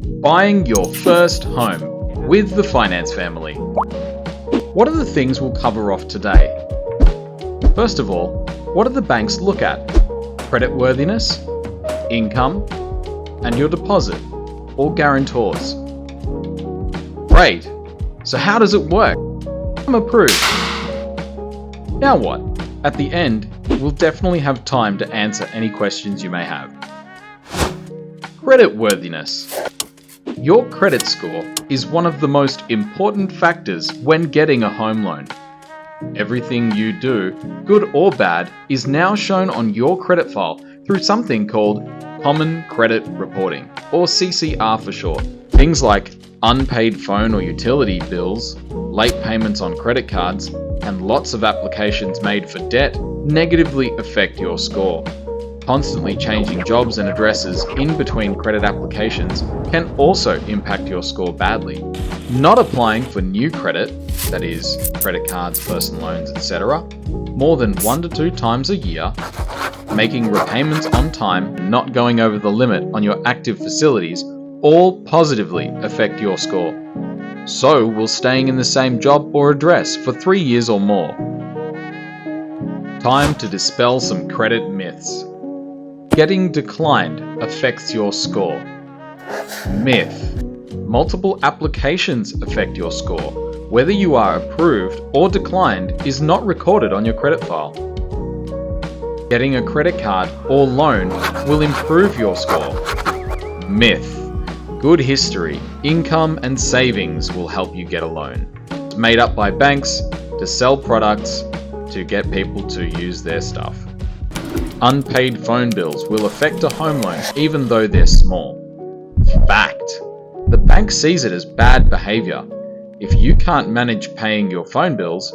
Buying your first home with the finance family. What are the things we'll cover off today? First of all, what do the banks look at? Creditworthiness, income, and your deposit, or guarantors. Great! So how does it work? I'm approved. Now what? At the end, we'll definitely have time to answer any questions you may have. Creditworthiness. Your credit score is one of the most important factors when getting a home loan. Everything you do, good or bad, is now shown on your credit file through something called Common Credit Reporting, or CCR for short. Things like unpaid phone or utility bills, late payments on credit cards, and lots of applications made for debt negatively affect your score. Constantly changing jobs and addresses in between credit applications can also impact your score badly. Not applying for new credit, that is, credit cards, personal loans, etc., more than 1 to 2 times a year, making repayments on time, and not going over the limit on your active facilities all positively affect your score. So will staying in the same job or address for 3 years or more. Time to dispel some credit myths. Getting declined affects your score. Myth. Multiple applications affect your score. Whether you are approved or declined is not recorded on your credit file. Getting a credit card or loan will improve your score. Myth. Good history, income and savings will help you get a loan. It's made up by banks to sell products to get people to use their stuff. Unpaid phone bills will affect a home loan even though they're small. Fact. The bank sees it as bad behavior. If you can't manage paying your phone bills,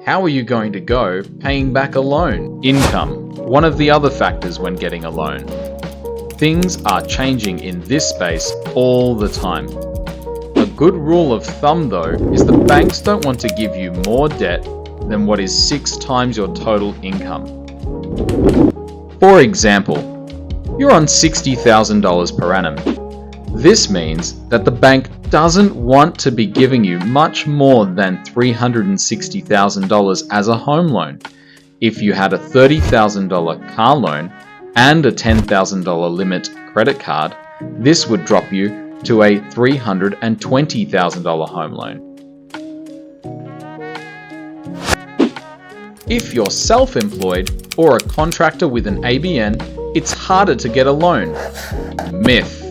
how are you going to go paying back a loan? Income. One of the other factors when getting a loan. Things are changing in this space all the time. A good rule of thumb though is the banks don't want to give you more debt than what is 6 times your total income. For example, you're on $60,000 per annum. This means that the bank doesn't want to be giving you much more than $360,000 as a home loan. If you had a $30,000 car loan and a $10,000 limit credit card, this would drop you to a $320,000 home loan. If you're self-employed or a contractor with an ABN, it's harder to get a loan. Myth.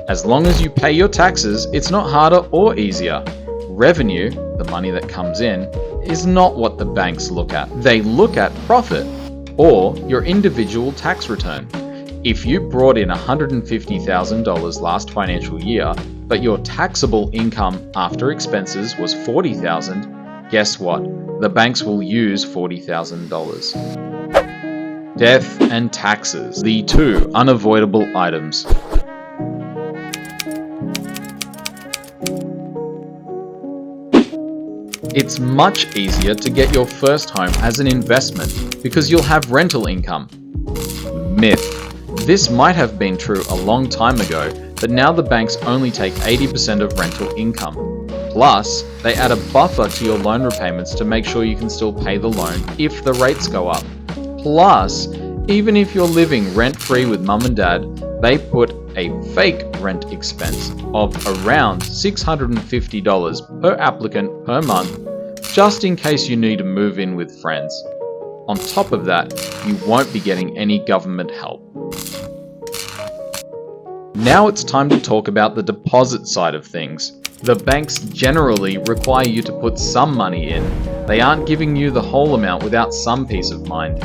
As long as you pay your taxes, it's not harder or easier. Revenue, the money that comes in, is not what the banks look at. They look at profit, or your individual tax return. If you brought in $150,000 last financial year, but your taxable income after expenses was $40,000, guess what? The banks will use $40,000. Death and taxes, the 2 unavoidable items. It's much easier to get your first home as an investment because you'll have rental income. Myth. This might have been true a long time ago, but now the banks only take 80% of rental income. Plus, they add a buffer to your loan repayments to make sure you can still pay the loan if the rates go up. Plus, even if you're living rent-free with mum and dad, they put a fake rent expense of around $650 per applicant per month, just in case you need to move in with friends. On top of that, you won't be getting any government help. Now it's time to talk about the deposit side of things. The banks generally require you to put some money in. They aren't giving you the whole amount without some peace of mind.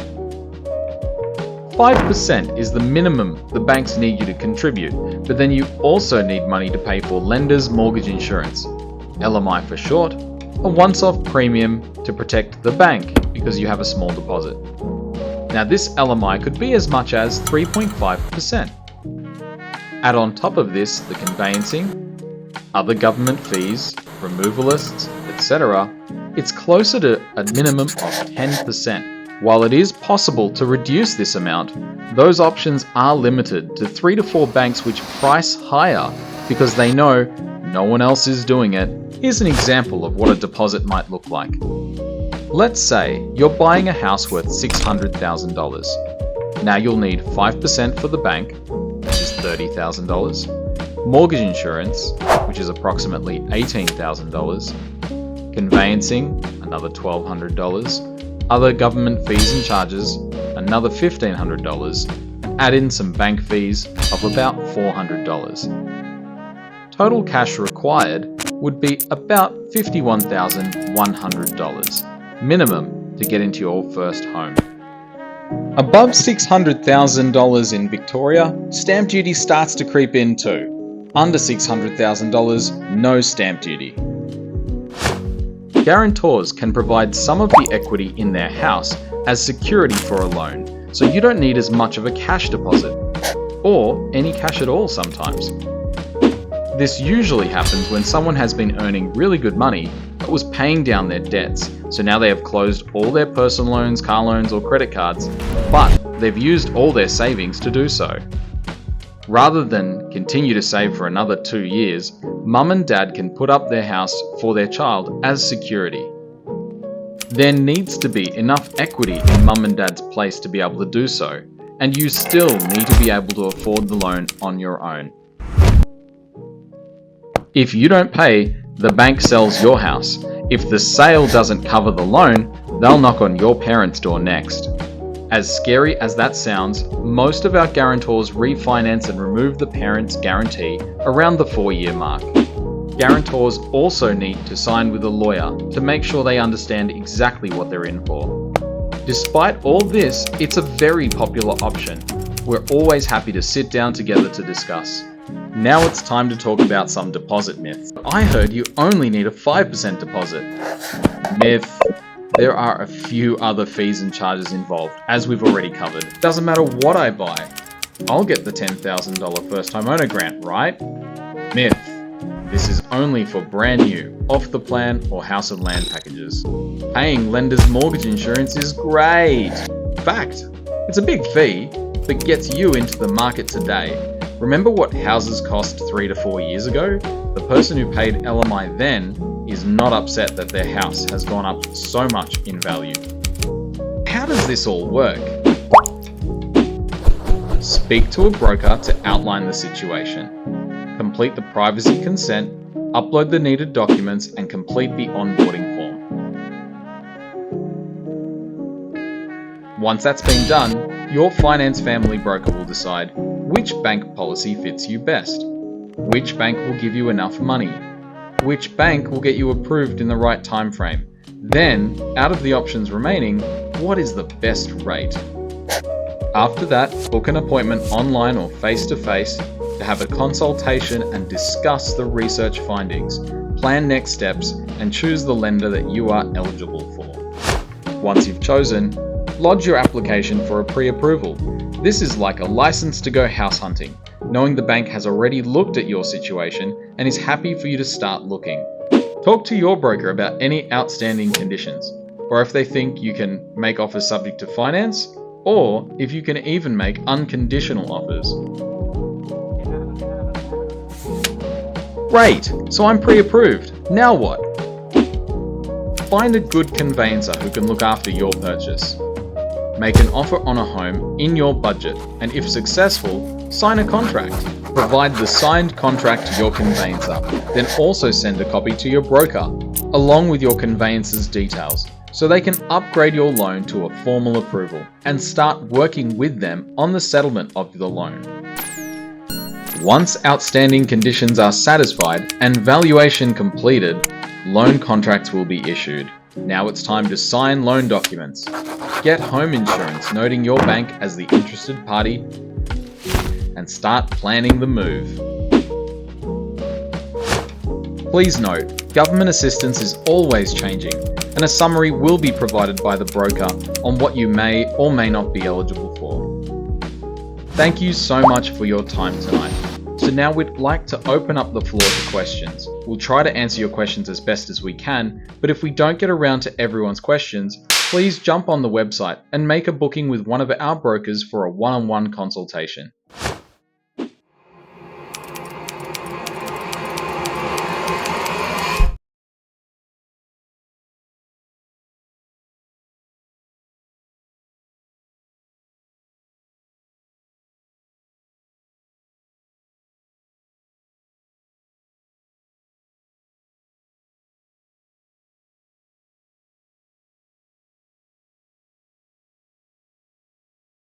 5% is the minimum the banks need you to contribute, but then you also need money to pay for lender's mortgage insurance, LMI for short, a once-off premium to protect the bank because you have a small deposit. Now this LMI could be as much as 3.5%. Add on top of this the conveyancing, other government fees, removalists, etc., it's closer to a minimum of 10%. While it is possible to reduce this amount, those options are limited to 3 to 4 banks which price higher because they know no one else is doing it. Here's an example of what a deposit might look like. Let's say you're buying a house worth $600,000. Now you'll need 5% for the bank, which is $30,000, mortgage insurance, which is approximately $18,000, conveyancing, another $1,200, other government fees and charges, another $1,500, and add in some bank fees of about $400. Total cash required would be about $51,100, minimum to get into your first home. Above $600,000 in Victoria, stamp duty starts to creep in too. Under $600,000, no stamp duty. Guarantors can provide some of the equity in their house as security for a loan, so you don't need as much of a cash deposit, or any cash at all sometimes. This usually happens when someone has been earning really good money but was paying down their debts, so now they have closed all their personal loans, car loans or credit cards, but they've used all their savings to do so. Rather than continue to save for another 2 years, mum and dad can put up their house for their child as security. There needs to be enough equity in mum and dad's place to be able to do so, and you still need to be able to afford the loan on your own. If you don't pay, the bank sells your house. If the sale doesn't cover the loan, they'll knock on your parents' door next. As scary as that sounds, most of our guarantors refinance and remove the parent's guarantee around the 4-year mark. Guarantors also need to sign with a lawyer to make sure they understand exactly what they're in for. Despite all this, it's a very popular option. We're always happy to sit down together to discuss. Now it's time to talk about some deposit myths. I heard you only need a 5% deposit. Myth. There are a few other fees and charges involved, as we've already covered. Doesn't matter what I buy, I'll get the $10,000 first time owner grant, right? Myth. This is only for brand new, off the plan or house and land packages. Paying lender's mortgage insurance is great. Fact. It's a big fee, but gets you into the market today. Remember what houses cost 3 to 4 years ago? The person who paid LMI then is not upset that their house has gone up so much in value. How does this all work? Speak to a broker to outline the situation. Complete the privacy consent, upload the needed documents, and complete the onboarding form. Once that's been done, your finance family broker will decide which bank policy fits you best, which bank will give you enough money, which bank will get you approved in the right time frame. Then, out of the options remaining, what is the best rate? After that, book an appointment online or face-to-face to have a consultation and discuss the research findings, plan next steps, and choose the lender that you are eligible for. Once you've chosen, lodge your application for a pre-approval. This is like a license to go house hunting, knowing the bank has already looked at your situation and is happy for you to start looking. Talk to your broker about any outstanding conditions, or if they think you can make offers subject to finance, or if you can even make unconditional offers. Great, so I'm pre-approved. Now what? Find a good conveyancer who can look after your purchase. Make an offer on a home in your budget, and if successful, sign a contract. Provide the signed contract to your conveyancer, then also send a copy to your broker, along with your conveyancer's details, so they can upgrade your loan to a formal approval and start working with them on the settlement of the loan. Once outstanding conditions are satisfied and valuation completed, loan contracts will be issued. Now it's time to sign loan documents. Get home insurance noting your bank as the interested party and start planning the move. Please note, government assistance is always changing, and a summary will be provided by the broker on what you may or may not be eligible for. Thank you so much for your time tonight. So now we'd like to open up the floor to questions. We'll try to answer your questions as best as we can, but if we don't get around to everyone's questions, please jump on the website and make a booking with one of our brokers for a one-on-one consultation.